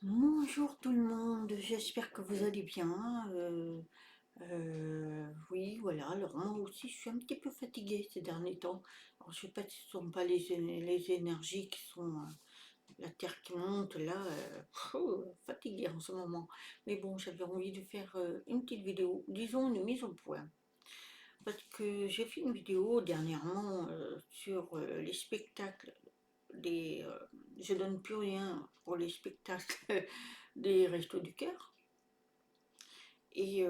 Bonjour tout le monde, j'espère que vous allez bien. Oui, voilà, alors moi aussi je suis un petit peu fatiguée ces derniers temps. Alors je sais pas si ce ne sont pas les énergies qui sont la terre qui monte là, fatiguée en ce moment. Mais bon, j'avais envie de faire une petite vidéo, disons une mise au point. Parce que j'ai fait une vidéo dernièrement sur les spectacles je donne plus rien pour les spectacles des Restos du Cœur. Et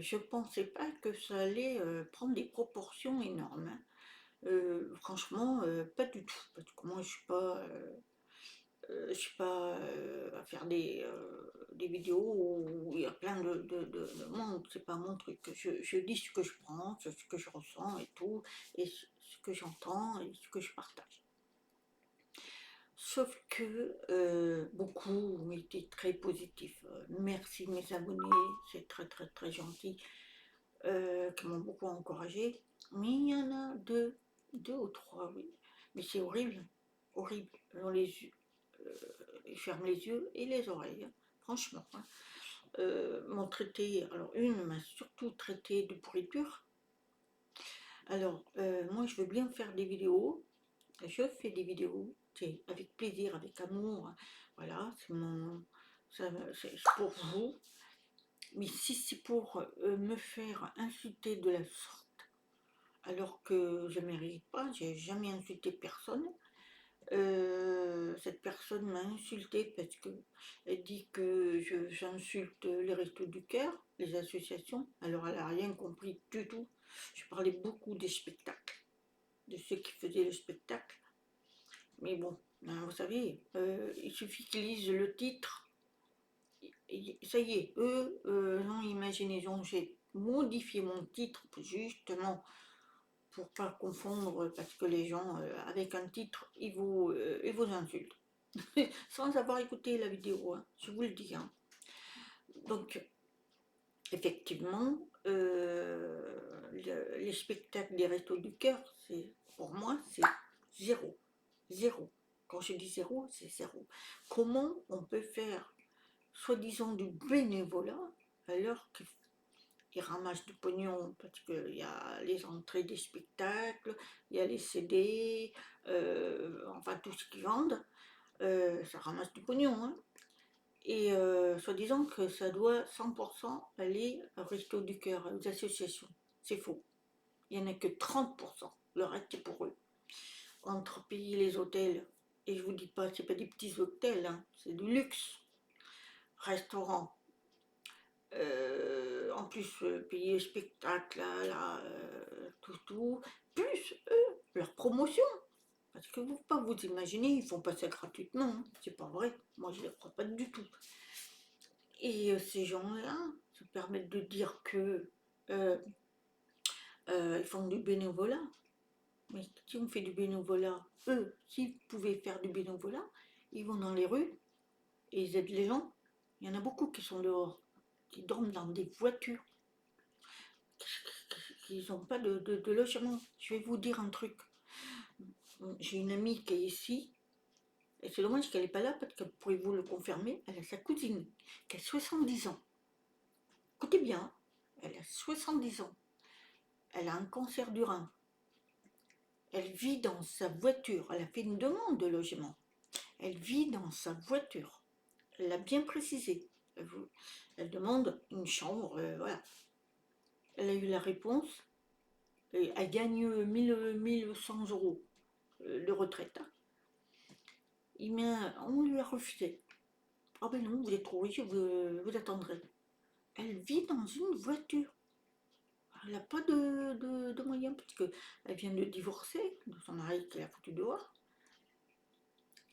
je pensais pas que ça allait prendre des proportions énormes, hein. Franchement, pas du tout. Parce que moi, je suis pas à faire des vidéos où il y a plein de monde. C'est pas mon truc. Je dis ce que je pense, ce que je ressens et tout, et ce que j'entends et ce que je partage. Sauf que beaucoup ont été très positifs. Merci mes abonnés, c'est très très très gentil, qui m'ont beaucoup encouragé. Mais il y en a deux ou trois, oui. Mais c'est horrible, horrible. Dans les yeux, ils ferment les yeux et les oreilles, hein, franchement, hein. M'ont traité, alors une m'a surtout traité de pourriture. Alors, moi je veux bien faire des vidéos, je fais des vidéos, c'est avec plaisir, avec amour, voilà, c'est pour vous. Mais si c'est pour me faire insulter de la sorte, alors que je ne mérite pas, j'ai jamais insulté personne. Cette personne m'a insulté parce que elle dit que j'insulte les Restos du Cœur, les associations. Alors elle n'a rien compris du tout. Je parlais beaucoup des spectacles, de ceux qui faisaient le spectacle. Mais bon, vous savez, il suffit qu'ils lisent le titre, et ça y est, eux ont imaginé, j'ai modifié mon titre justement pour pas confondre, parce que les gens, avec un titre, ils vous insultent. Sans avoir écouté la vidéo, hein, je vous le dis, hein. Donc, effectivement, les spectacles des Restos du Cœur, pour moi, c'est zéro. Zéro. Quand je dis zéro, c'est zéro. Comment on peut faire, soi-disant, du bénévolat alors qu'ils ramassent du pognon? Parce qu'il y a les entrées des spectacles, il y a les CD, enfin tout ce qu'ils vendent, ça ramasse du pognon, hein. Et soi-disant que ça doit 100% aller au Resto du Cœur, aux associations. C'est faux. Il n'y en a que 30%. Le reste, c'est pour eux. Entre payer les hôtels, et je vous dis pas, c'est pas des petits hôtels, hein, c'est du luxe. Restaurant. En plus, payer le spectacle, là, tout. Plus, eux, leur promotion. Parce que vous ne pouvez pas vous imaginer, ils font pas ça gratuitement, hein. C'est pas vrai. Moi, je ne les crois pas du tout. Et ces gens-là se permettent de dire que euh, ils font du bénévolat. Mais si on fait du bénévolat, eux, s'ils pouvaient faire du bénévolat, ils vont dans les rues et ils aident les gens. Il y en a beaucoup qui sont dehors, qui dorment dans des voitures, qui n'ont pas de logement. Je vais vous dire un truc. J'ai une amie qui est ici, et c'est dommage qu'elle n'est pas là parce que pourrez-vous le confirmer, elle a sa cousine qui a 70 ans. Écoutez bien, elle a 70 ans. Elle a un cancer du rein. Elle vit dans sa voiture. Elle a fait une demande de logement. Elle vit dans sa voiture. Elle l'a bien précisé. Elle demande une chambre, voilà. Elle a eu la réponse. Et elle gagne 1100 euros de retraite, hein. On lui a refusé. Ah ben non, vous êtes trop riche, vous attendrez. Elle vit dans une voiture. Elle n'a pas de moyens, parce qu'elle vient de divorcer de son mari qui l'a foutu dehors.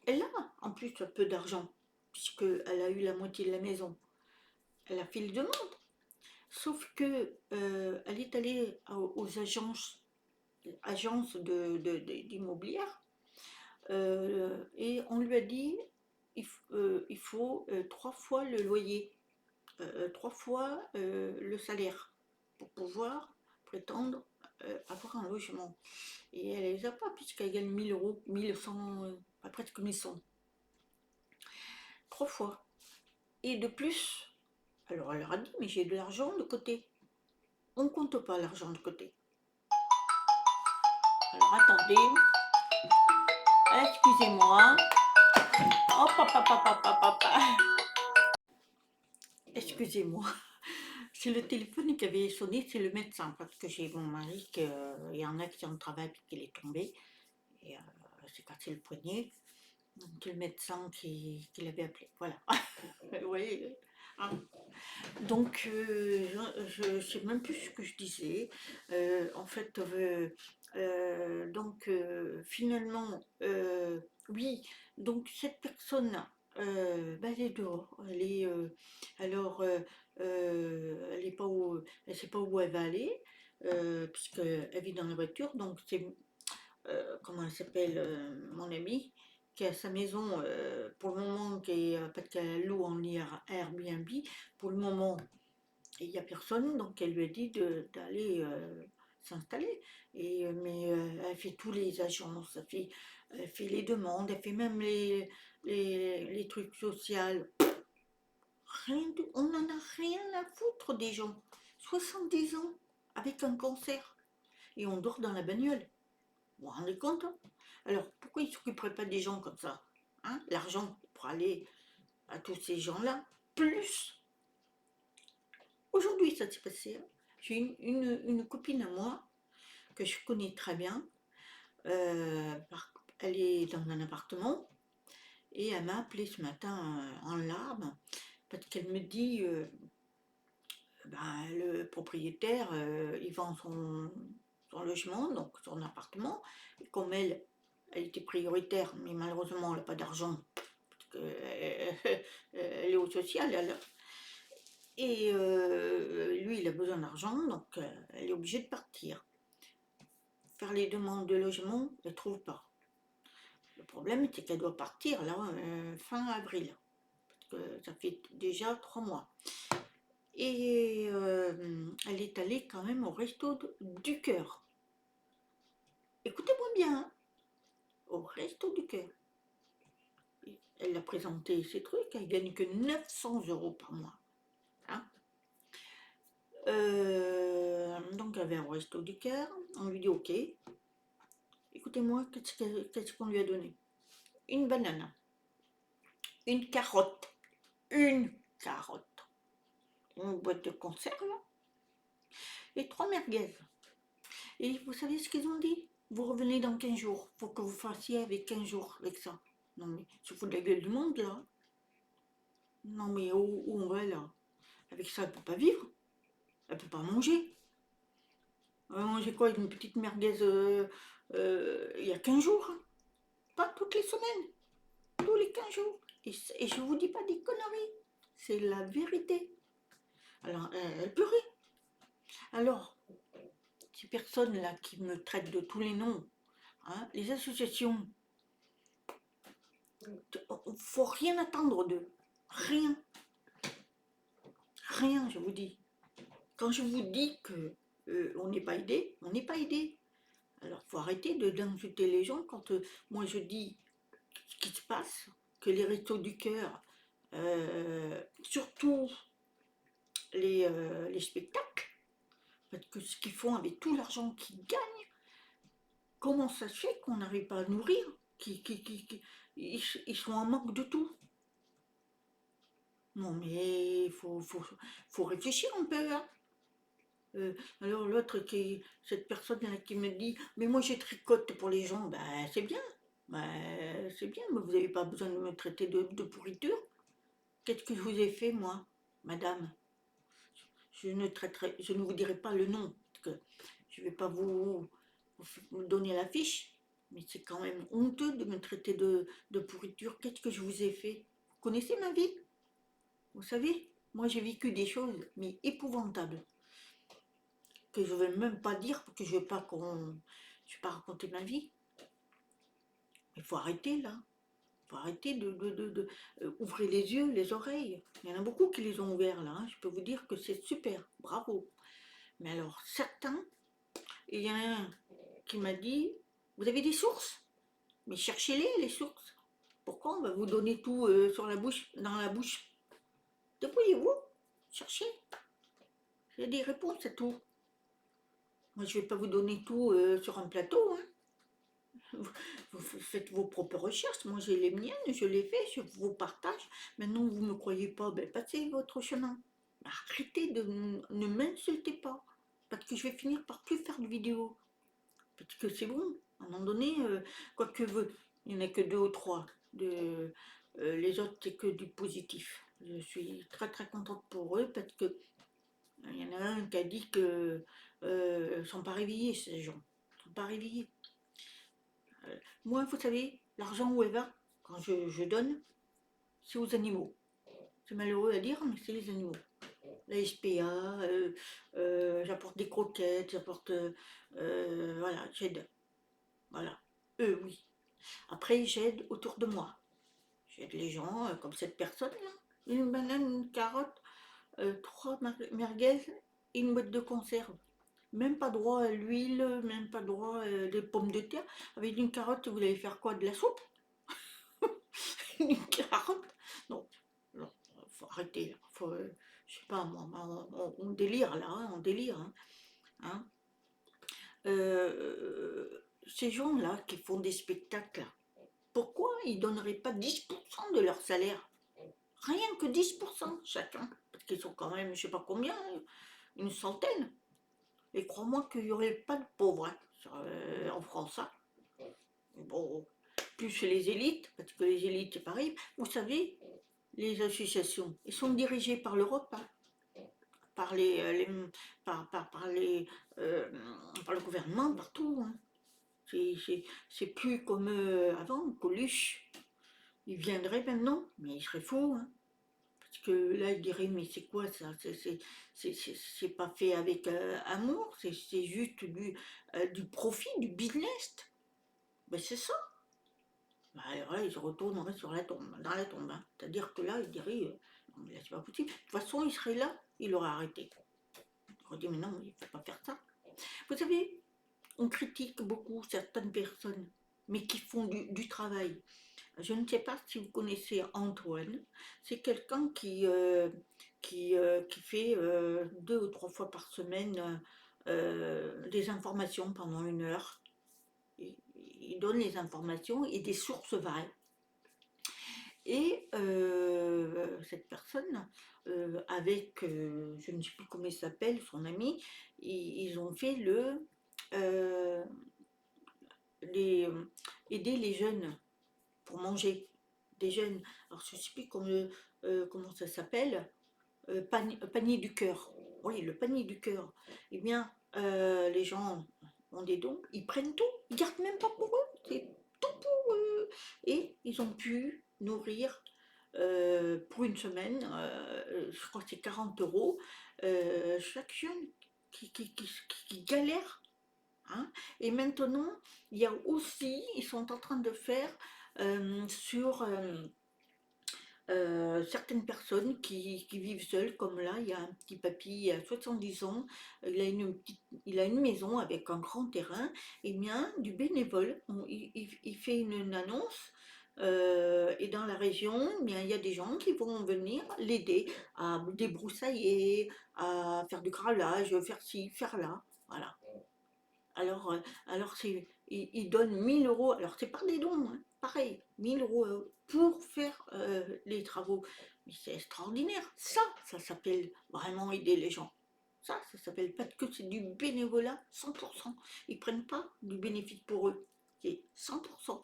Elle a en plus un peu d'argent, puisqu'elle a eu la moitié de la maison. Elle a fait le demande. Sauf que elle est allée aux agences d'immobilière, et on lui a dit il faut 3 fois le loyer, 3 fois le salaire pour pouvoir prétendre avoir un logement. Et elle ne les a pas, puisqu'elle gagne 1000 euros, 1100, presque 1100. 3 fois. Et de plus, alors elle leur a dit, mais j'ai de l'argent de côté. On ne compte pas l'argent de côté. Alors attendez, excusez-moi. Hop, hop, hop, hop, hop, hop, hop. Excusez-moi. C'est le téléphone qui avait sonné, c'est le médecin, parce que j'ai mon mari qui est en accident de travail puis qu'il est tombé. Et s'est cassé le poignet. Donc le médecin qui l'avait appelé. Voilà. Oui. Hein. Donc je ne sais même plus ce que je disais. En fait, donc finalement, oui, donc cette personne, bah, elle est dehors. Elle est, alors, elle est pas où, elle sait pas où elle va aller, puisqu'elle vit dans la voiture. Donc c'est comment elle s'appelle, mon amie, qui a sa maison pour le moment, parce qu'elle loue en Airbnb, pour le moment, il n'y a personne, donc elle lui a dit d'aller s'installer. Mais elle fait tous les agences, elle fait les demandes, elle fait même les trucs sociaux. On n'en a rien à foutre des gens. 70 ans, avec un cancer, et on dort dans la bagnole. Vous vous rendez compte, hein? Alors, pourquoi ils ne s'occuperaient pas des gens comme ça, hein? L'argent pour aller à tous ces gens-là. Plus, aujourd'hui, ça s'est passé. Hein. J'ai une copine à moi, que je connais très bien. Elle est dans un appartement. Et elle m'a appelé ce matin en larmes. Parce qu'elle me dit, ben, le propriétaire, il vend son logement, donc son appartement. Et comme elle était prioritaire, mais malheureusement, elle n'a pas d'argent. Elle est au social, elle. Et lui, il a besoin d'argent, donc elle est obligée de partir. Faire les demandes de logement, elle ne trouve pas. Le problème, c'est qu'elle doit partir là, fin avril. Parce que ça fait déjà 3 mois. Et elle est allée quand même au resto du cœur. Écoutez-moi bien, hein, au resto du cœur. Elle a présenté ses trucs, elle gagne que 900 € par mois. Hein. Donc elle avait un resto du cœur, on lui dit ok. Écoutez-moi, qu'est-ce qu'on lui a donné? Une banane, une carotte, une carotte, une boîte de conserve et 3 merguez. Et vous savez ce qu'ils ont dit? Vous revenez dans 15 jours, faut que vous fassiez avec 15 jours avec ça. Non mais, c'est fou de la gueule du monde là. Non mais où on va là? Avec ça, elle peut pas vivre, elle peut pas manger. Elle va manger quoi? Une petite merguez il y a 15 jours, hein. Pas toutes les semaines, tous les 15 jours. Et je vous dis pas des conneries, c'est la vérité. Alors, elle pleurait. Alors, ces personnes-là qui me traitent de tous les noms, hein, les associations, faut rien attendre d'eux. Rien. Rien, je vous dis. Quand je vous dis que on n'est pas aidé, on n'est pas aidé. Alors, faut arrêter d'insulter les gens quand moi je dis ce qui se passe, que les restos du cœur, surtout les spectacles, parce que ce qu'ils font avec tout l'argent qu'ils gagnent, comment ça se fait qu'on n'arrive pas à nourrir, ils sont en manque de tout. Non mais faut réfléchir un peu. Hein. Alors l'autre, cette personne-là qui me dit, mais moi j'ai tricote pour les gens, ben c'est bien. Ben, c'est bien, mais vous n'avez pas besoin de me traiter de pourriture. Qu'est-ce que je vous ai fait, moi, madame? Je ne vous dirai pas le nom, parce que je ne vais pas vous donner la fiche, mais c'est quand même honteux de me traiter de pourriture. Qu'est-ce que je vous ai fait? Vous connaissez ma vie? Vous savez, moi j'ai vécu des choses, mais épouvantables, que je ne vais même pas dire, parce que je ne vais pas raconter ma vie. Il faut arrêter là. Il faut arrêter de ouvrir les yeux, les oreilles. Il y en a beaucoup qui les ont ouverts là. Hein. Je peux vous dire que c'est super, bravo. Mais alors certains, il y en a un qui m'a dit, vous avez des sources? Mais cherchez-les, les sources. Pourquoi on va vous donner tout sur la bouche, dans la bouche? Débrouillez-vous, cherchez. Il y a des réponses à tout. Moi, je ne vais pas vous donner tout sur un plateau. Hein. Vous faites vos propres recherches. Moi, j'ai les miennes, je les fais, je vous partage. Maintenant, vous ne me croyez pas, ben, passez votre chemin. Arrêtez de ne m'insulter pas. Parce que je vais finir par plus faire de vidéos. Parce que c'est bon. À un moment donné, quoi que veut, il n'y en a que deux ou trois. Les autres, c'est que du positif. Je suis très très contente pour eux parce que il y en a un qui a dit que ne sont pas réveillés ces gens. Ils ne sont pas réveillés. Moi, vous savez, l'argent où elle va, quand je donne, c'est aux animaux. C'est malheureux à dire, mais c'est les animaux. La SPA, j'apporte des croquettes, j'apporte. Voilà, j'aide. Voilà. Eux, oui. Après, j'aide autour de moi. J'aide les gens, comme cette personne-là. Une banane, une carotte, trois merguez et une boîte de conserve. Même pas droit à l'huile, même pas droit à des pommes de terre. Avec une carotte, vous allez faire quoi? De la soupe? Une carotte? Non, non, faut arrêter. Faut, je sais pas, moi, on délire là, hein, on délire. Hein. Ces gens-là qui font des spectacles, pourquoi ils donneraient pas 10% de leur salaire? Rien que 10% chacun. Parce qu'ils sont quand même, je sais pas combien, une centaine. Et crois-moi qu'il n'y aurait pas de pauvres hein, en France. Hein. Bon, plus chez les élites, parce que les élites, c'est pareil. Vous savez, les associations, elles sont dirigées par l'Europe, hein, par, par, euh, par le gouvernement, partout. Hein. C'est plus comme avant, Coluche. Il viendrait maintenant, mais il serait fou. Hein. Parce que là, il dirait, mais c'est quoi ça? C'est pas fait avec amour, c'est juste du profit, du business. Ben c'est ça. Ben, alors là, il se retournerait sur la tombe, dans la tombe. Hein. C'est-à-dire que là, il dirait, non mais là, c'est pas possible. De toute façon, il serait là, il aurait arrêté. Il aurait dit, mais non, il ne faut pas faire ça. Vous savez, on critique beaucoup certaines personnes, mais qui font du travail. Je ne sais pas si vous connaissez Antoine. C'est quelqu'un qui fait 2 ou 3 fois par semaine des informations pendant 1 heure. Il donne les informations et des sources vraies. Et cette personne, avec, je ne sais plus comment il s'appelle, son ami, ils ont fait euh, les, aider les jeunes pour manger. Des jeunes, alors je ne sais plus comment ça s'appelle, panier du cœur. Oui, le panier du cœur. Eh bien, les gens ont des dons, ils prennent tout, ils gardent même pas pour eux, c'est tout pour eux. Et ils ont pu nourrir pour une semaine, je crois que c'est 40 euros, chaque jeune qui galère. Hein. Et maintenant, il y a aussi, ils sont en train de faire sur certaines personnes qui vivent seules, comme là, il y a un petit papy, il a 70 ans, il a une maison avec un grand terrain, et bien, du bénévole, il fait une annonce, et dans la région, eh bien, il y a des gens qui vont venir l'aider à débroussailler, à faire du carrelage, faire ci, faire là, voilà. Alors il donne 1 000 euros, alors c'est par des dons, hein, pareil, 1 000 euros pour faire les travaux. Mais c'est extraordinaire, ça s'appelle vraiment aider les gens. Ça s'appelle pas que c'est du bénévolat 100%. Ils prennent pas du bénéfice pour eux, c'est 100%.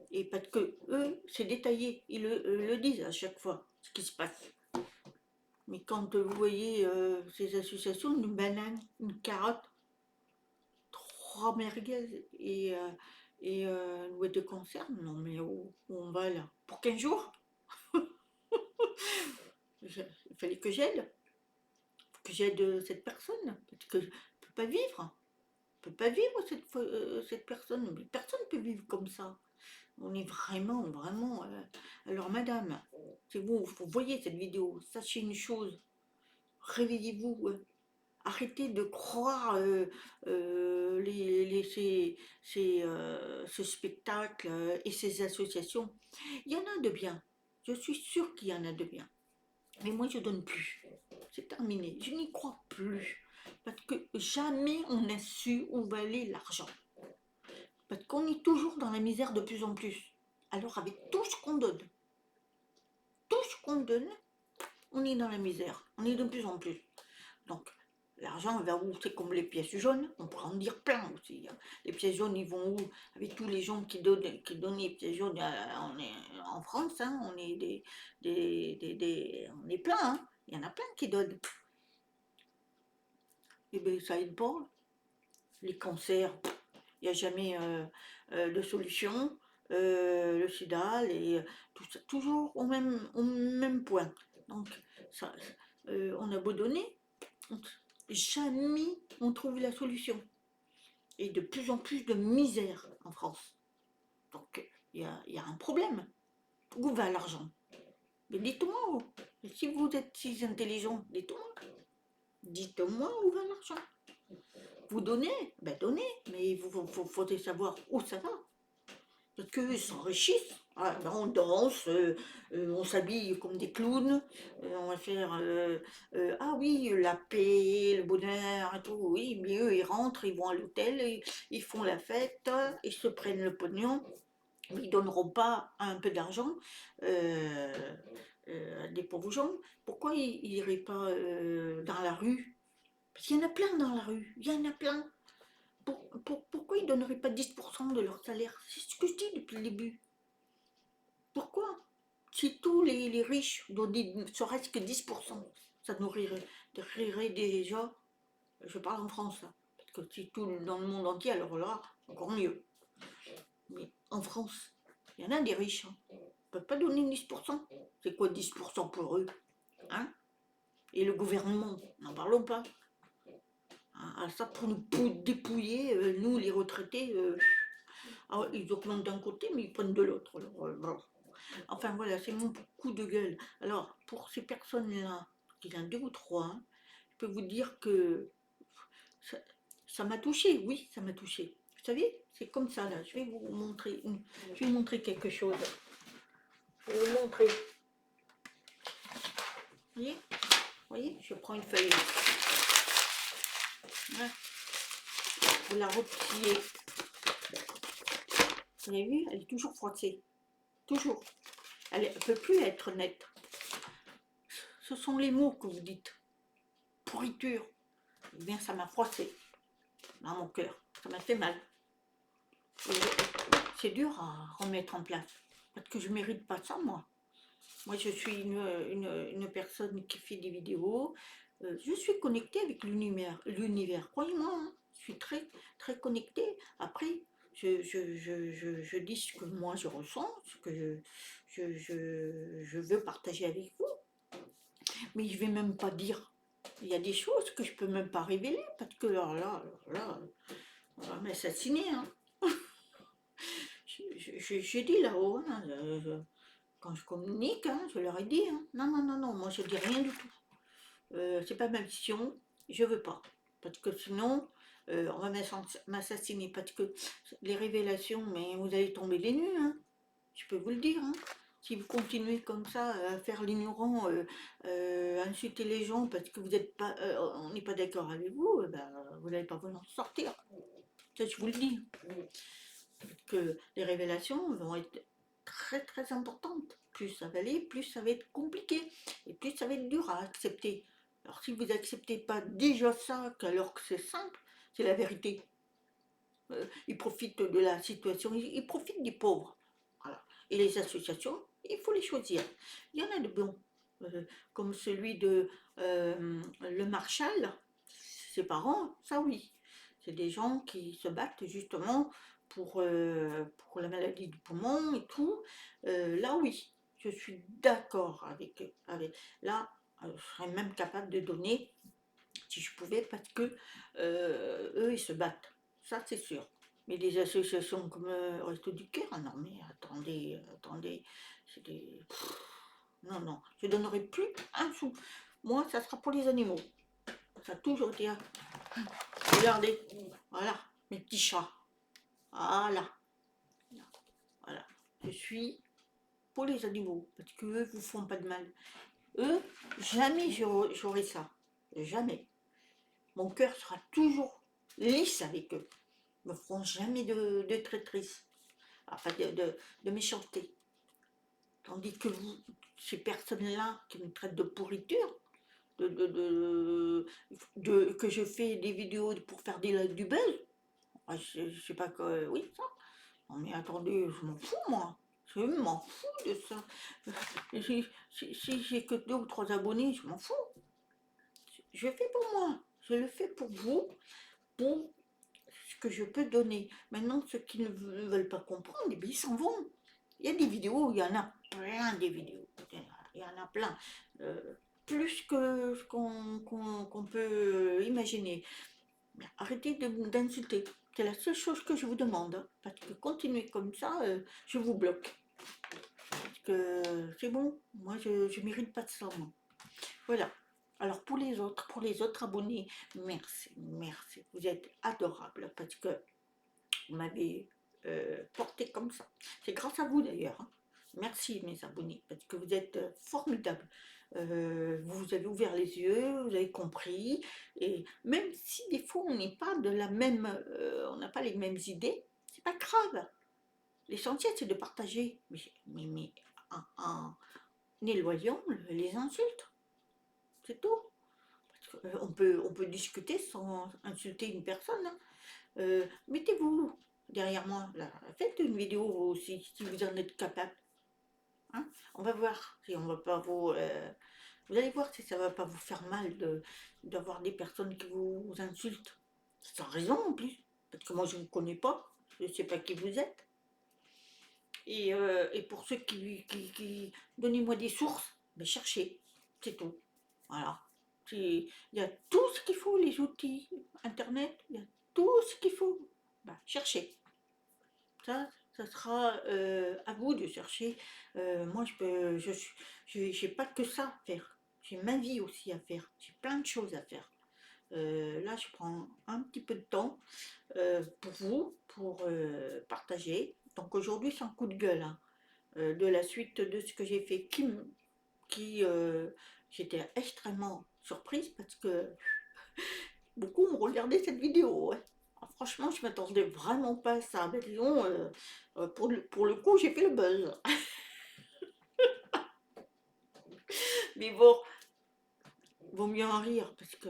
Et parce que eux, c'est détaillé, ils le disent à chaque fois, ce qui se passe. Mais quand vous voyez ces associations, une banane, une carotte, 3 merguez et une boîte de conserve. Non, mais où on va là? Pour 15 jours? Il fallait que j'aide cette personne, parce que je ne peux pas vivre. Je ne peux pas vivre cette personne. Personne ne peut vivre comme ça. On est vraiment, vraiment. Alors, madame, si vous voyez cette vidéo, sachez une chose, réveillez-vous. Arrêtez de croire ce spectacle et ces associations. Il y en a de bien. Je suis sûre qu'il y en a de bien. Mais moi, je donne plus. C'est terminé. Je n'y crois plus. Parce que jamais on a su où va aller l'argent. Parce qu'on est toujours dans la misère de plus en plus. Alors avec tout ce qu'on donne, on est dans la misère. On est de plus en plus. Donc l'argent va où? C'est comme les pièces jaunes, on pourra en dire plein aussi, hein. Les pièces jaunes, ils vont où? Avec tous les gens qui donnent les pièces jaunes, on est en France, hein, on est on est plein, hein. Il y en a plein qui donnent. Et bien ça aide pas. Les cancers, il n'y a jamais de solution. Le sida, tout ça, toujours au même point. Donc, ça, on a beau donner, jamais on trouve la solution. Et de plus en plus de misère en France. Donc, il y a un problème. Où va l'argent? Mais dites-moi, si vous êtes si intelligent, dites-moi. Dites-moi où va l'argent. Vous donnez, ben donnez, mais il faudrait savoir où ça va. Parce qu'eux s'enrichissent. Ah, ben on danse, on s'habille comme des clowns, on va faire ah oui, la paix, le bonheur et tout, oui, mais eux ils rentrent, ils vont à l'hôtel, ils font la fête, ils se prennent le pognon, mais ils donneront pas un peu d'argent euh, à des pauvres gens. Pourquoi ils n'iraient pas dans la rue? Parce qu'il y en a plein dans la rue, il y en a plein. Pourquoi ils ne donneraient pas 10% de leur salaire? C'est ce que je dis depuis le début. Pourquoi? Si tous les riches donnaient ne serait-ce que 10%, ça nourrirait déjà, je parle en France, là, parce que si tout dans le monde entier, alors là, encore mieux. Mais en France, il y en a des riches, hein. Ils ne peuvent pas donner 10%. C'est quoi 10% pour eux, hein? Et le gouvernement, n'en parlons pas. Ça pour nous dépouiller, nous les retraités, ils augmentent d'un côté, mais ils prennent de l'autre. Bon. Enfin voilà, c'est mon coup de gueule. Alors, pour ces personnes-là, il y en a deux ou trois, hein, je peux vous dire que ça m'a touché, oui, ça m'a touché. Vous savez, c'est comme ça là. Je vais vous montrer quelque chose. Je vais vous montrer. Vous voyez, je prends une feuille. Voilà. Vous la repliez. Vous avez vu, elle est toujours froissée. Toujours. Elle ne peut plus être nette. Ce sont les mots que vous dites. Pourriture. Eh bien, ça m'a froissé dans mon cœur. Ça m'a fait mal. C'est dur à remettre en place. Parce que je ne mérite pas ça, moi. Moi, je suis une personne qui fait des vidéos. Je suis connectée avec l'univers. Croyez-moi, hein, je suis très, très connectée. Après, je dis ce que moi je ressens, ce que je veux partager avec vous. Mais je ne vais même pas dire. Il y a des choses que je ne peux même pas révéler. Parce que là, on va m'assassiner. Hein. J'ai dit là-haut, hein, quand je communique, hein, je leur ai dit, hein, non, non, non, non, moi je dis rien du tout. C'est pas ma mission, je veux pas. Parce que sinon, on va m'assassiner. Parce que les révélations, mais vous allez tomber des nues, hein, je peux vous le dire. Hein. Si vous continuez comme ça à faire l'ignorant, insulter les gens parce que vous êtes pas, on n'est pas d'accord avec vous, ben, vous n'allez pas vous en sortir. Ça, je vous le dis. Que les révélations vont être très très importantes. Plus ça va aller, plus ça va être compliqué et plus ça va être dur à accepter. Alors si vous n'acceptez pas déjà ça, alors que c'est simple, c'est la vérité. Ils profitent de la situation, ils profitent des pauvres. Voilà. Et les associations, il faut les choisir. Il y en a de bons, comme celui de le Marshall, ses parents, ça oui. C'est des gens qui se battent justement pour la maladie du poumon et tout. Là oui, je suis d'accord avec. Là, je serais même capable de donner si je pouvais parce que eux ils se battent. Ça c'est sûr. Mais des associations comme Resto du Cœur, non mais attendez, c'est des. Non, non, je ne donnerai plus un sou. Moi, ça sera pour les animaux. Ça a toujours été. Regardez, voilà, mes petits chats. Voilà, voilà. Je suis pour les animaux, parce qu'eux vous font pas de mal. eux, jamais j'aurai ça. Jamais. Mon cœur sera toujours lisse avec eux. Ils me feront jamais de traîtrise, enfin de méchanceté. Tandis que vous, ces personnes-là qui me traitent de pourriture, que je fais des vidéos pour faire du buzz, je sais pas quoi, oui, ça. Non mais attendez, je m'en fous moi. Je m'en fous de ça. Si j'ai que 2 ou 3 abonnés, je m'en fous. Je fais pour moi. Je le fais pour vous, pour ce que je peux donner. Maintenant, ceux qui ne veulent pas comprendre, eh bien, ils s'en vont. Il y a des vidéos, il y en a plein des vidéos. Il y en a plein. Euh, Plus que ce qu'on peut imaginer. Mais arrêtez d'insulter. C'est la seule chose que je vous demande. Hein, parce que continuer comme ça, je vous bloque. Parce que c'est bon, moi je ne mérite pas de ça. Moi. Voilà. Alors pour les autres abonnés, merci, merci. Vous êtes adorables parce que vous m'avez porté comme ça. C'est grâce à vous d'ailleurs. Hein. Merci mes abonnés, parce que vous êtes formidables. Vous avez ouvert les yeux, vous avez compris, et même si des fois on n'est pas de la même, on n'a pas les mêmes idées, c'est pas grave. L'essentiel c'est de partager, mais en éloignant les insultes, c'est tout. Parce que, on peut discuter sans insulter une personne. Hein. Mettez-vous derrière moi, là. Faites une vidéo vous aussi, si vous en êtes capable. Hein. On va voir si on va pas vous. Vous allez voir si ça va pas vous faire mal d'avoir des personnes qui vous insultent. Sans raison en plus. Parce que moi je ne vous connais pas, je ne sais pas qui vous êtes. Et pour ceux qui donnez-moi des sources, ben cherchez, c'est tout. Voilà. Il y a tout ce qu'il faut, les outils, internet, il y a tout ce qu'il faut. Ben, cherchez. Ça sera à vous de chercher. Moi, j'ai pas que ça à faire. J'ai ma vie aussi à faire. J'ai plein de choses à faire. Là, je prends un petit peu de temps pour vous, pour partager. Donc aujourd'hui, c'est un coup de gueule hein, de la suite de ce que j'ai fait, j'étais extrêmement surprise parce que beaucoup ont regardé cette vidéo. Ouais. Alors, franchement, je m'attendais vraiment pas à ça. Mais disons, pour le coup, j'ai fait le buzz. Mais bon, vaut mieux en rire parce que.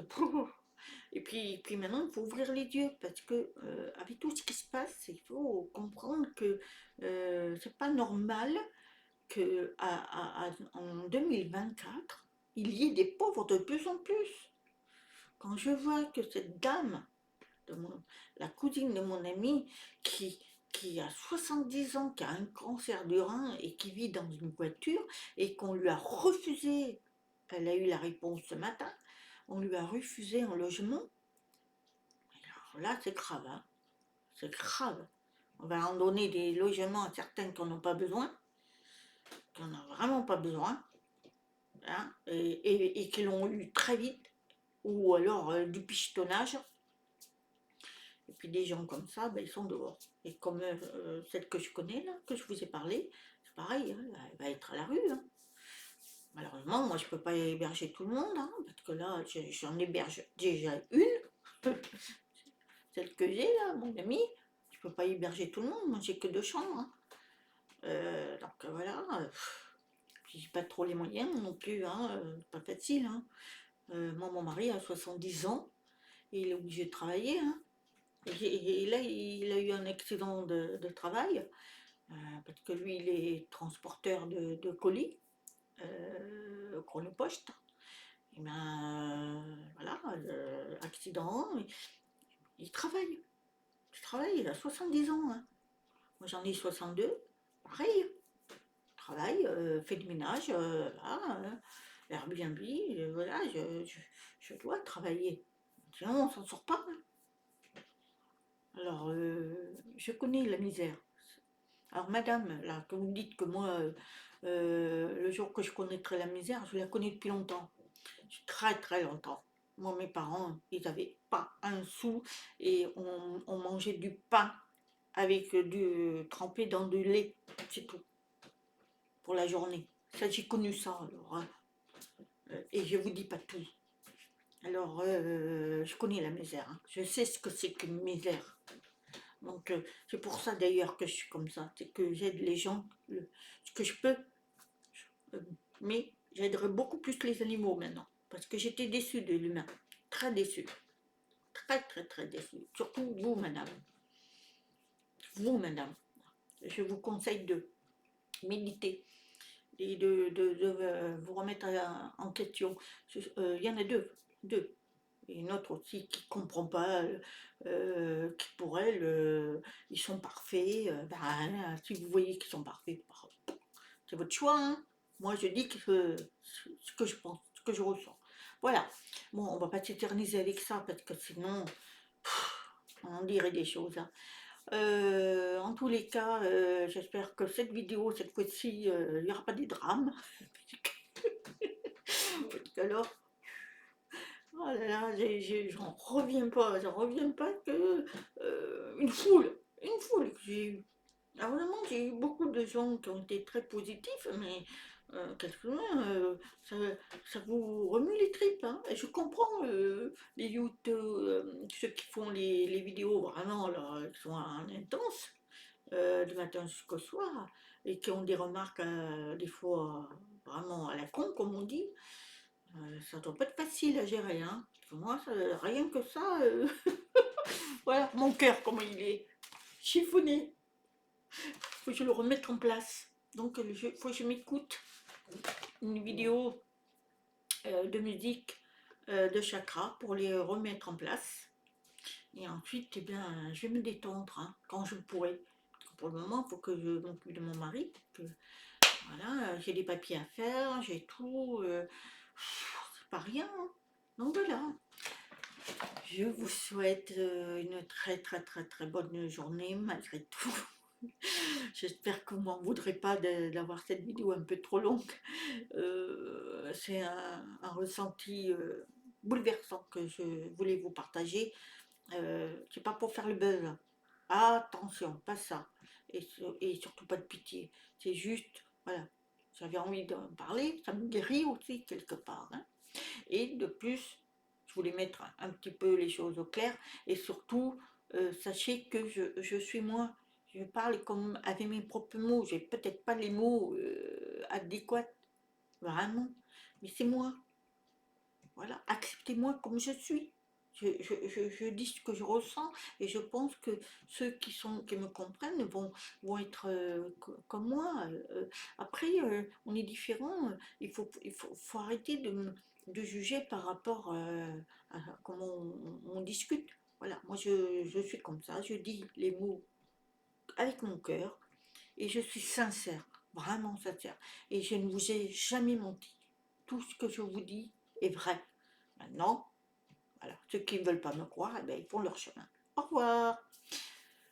Et puis maintenant, il faut ouvrir les yeux parce que avec tout ce qui se passe, il faut comprendre que c'est pas normal que en 2024, il y ait des pauvres de plus en plus. Quand je vois que cette dame, de la cousine de mon ami, qui a 70 ans, qui a un cancer du rein et qui vit dans une voiture et qu'on lui a refusé, elle a eu la réponse ce matin, on lui a refusé un logement. Alors là, c'est grave, hein, c'est grave. On va en donner des logements à certains qui n'en ont pas besoin, qui n'en ont vraiment pas besoin, hein, et qui l'ont eu très vite, ou alors du pichetonnage. Et puis des gens comme ça, ben, ils sont dehors. Et comme celle que je connais, là, que je vous ai parlé, c'est pareil, hein, elle va être à la rue. Hein. Malheureusement, moi, je ne peux pas héberger tout le monde, hein, parce que là, j'en héberge déjà une, celle que j'ai, là, mon ami. Je ne peux pas héberger tout le monde, moi, j'ai que 2 chambres. Hein. Donc voilà, j'ai pas trop les moyens non plus, hein, pas facile. Hein. Moi, mon mari a 70 ans, et il est obligé de travailler. Hein. Et là, il a eu un accident de travail, parce que lui, il est transporteur de colis, chronopost. Et ben voilà, accident, il travaille. Il travaille, il a 70 ans. Hein. Moi, j'en ai 62, pareil. Travaille, fait du ménage, voilà, Airbnb, voilà, je dois travailler. Sinon, on ne s'en sort pas. Hein. Alors, je connais la misère. Alors, madame, là, que vous me dites que moi, le jour que je connaîtrai la misère, je la connais depuis longtemps. Très, très longtemps. Moi, mes parents, ils n'avaient pas un sou et on mangeait du pain avec trempé dans du lait. C'est tout. Pour la journée. Ça, j'ai connu ça, alors. Hein. Et je vous dis pas tout. Alors, je connais la misère, hein. Je sais ce que c'est qu'une misère. Donc, c'est pour ça d'ailleurs que je suis comme ça. C'est que j'aide les gens, ce que je peux. euh, mais j'aiderai beaucoup plus les animaux maintenant. Parce que j'étais déçue de l'humain. Très déçue. Très, très, très déçue. Surtout vous, madame. Vous, madame. Je vous conseille de méditer et de vous remettre en question. Il y en a deux. Et une autre aussi qui ne comprend pas, qui pour elle, ils sont parfaits. Si vous voyez qu'ils sont parfaits, c'est votre choix, hein. Moi, je dis ce que je pense, ce que je ressens. Voilà. Bon, on va pas s'éterniser avec ça parce que sinon, on en dirait des choses, hein. En tous les cas, j'espère que cette vidéo, cette fois-ci, il n'y aura pas des drames. Parce qu'alors, oh là là, j'en reviens pas que une foule que j'ai eue. Alors vraiment, j'ai eu beaucoup de gens qui ont été très positifs, mais quelques-uns, ça vous remue les tripes, hein. Et je comprends les YouTube, ceux qui font les vidéos vraiment, là, qui sont en intense, du matin jusqu'au soir, et qui ont des remarques des fois vraiment à la con, comme on dit. Ça doit pas être facile à gérer, hein. Parce que moi, rien que ça, voilà, mon cœur, comment il est chiffonné. Faut que je le remette en place. Donc, il faut que je m'écoute une vidéo de musique de chakra pour les remettre en place. Et ensuite, eh bien, je vais me détendre, hein, quand je pourrai. Pour le moment, il faut que je m'occupe de mon mari. Que, voilà, j'ai des papiers à faire, j'ai tout. C'est pas rien, hein. Donc voilà. Je vous souhaite une très très très très bonne journée malgré tout. J'espère que vous m'en voudrez pas d'avoir cette vidéo un peu trop longue. C'est un ressenti bouleversant que je voulais vous partager. C'est pas pour faire le buzz. Attention, pas ça. Et surtout pas de pitié. C'est juste, voilà, j'avais envie d'en parler. Ça me guérit aussi quelque part, hein. Et de plus, je voulais mettre un petit peu les choses au clair. Et surtout, sachez que je suis moi. Je parle comme avec mes propres mots. J'ai peut-être pas les mots adéquats, vraiment. Mais c'est moi. Voilà, acceptez-moi comme je suis. Je dis ce que je ressens et je pense que ceux qui me comprennent vont être comme moi. Après, on est différents. Faut arrêter de juger par rapport à comment on discute. Voilà, moi je suis comme ça. Je dis les mots avec mon cœur et je suis sincère, vraiment sincère. Et je ne vous ai jamais menti. Tout ce que je vous dis est vrai. Maintenant, voilà, ceux qui ne veulent pas me croire, eh bien, ils font leur chemin. Au revoir.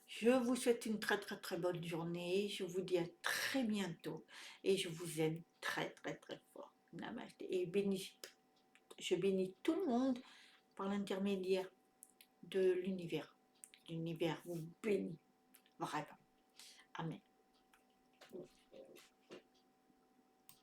Je vous souhaite une très très très bonne journée. Je vous dis à très bientôt. Et je vous aime très très très fort. Namasté. Et je bénis tout le monde par l'intermédiaire de l'univers. L'univers vous bénit. Vraiment. Amen.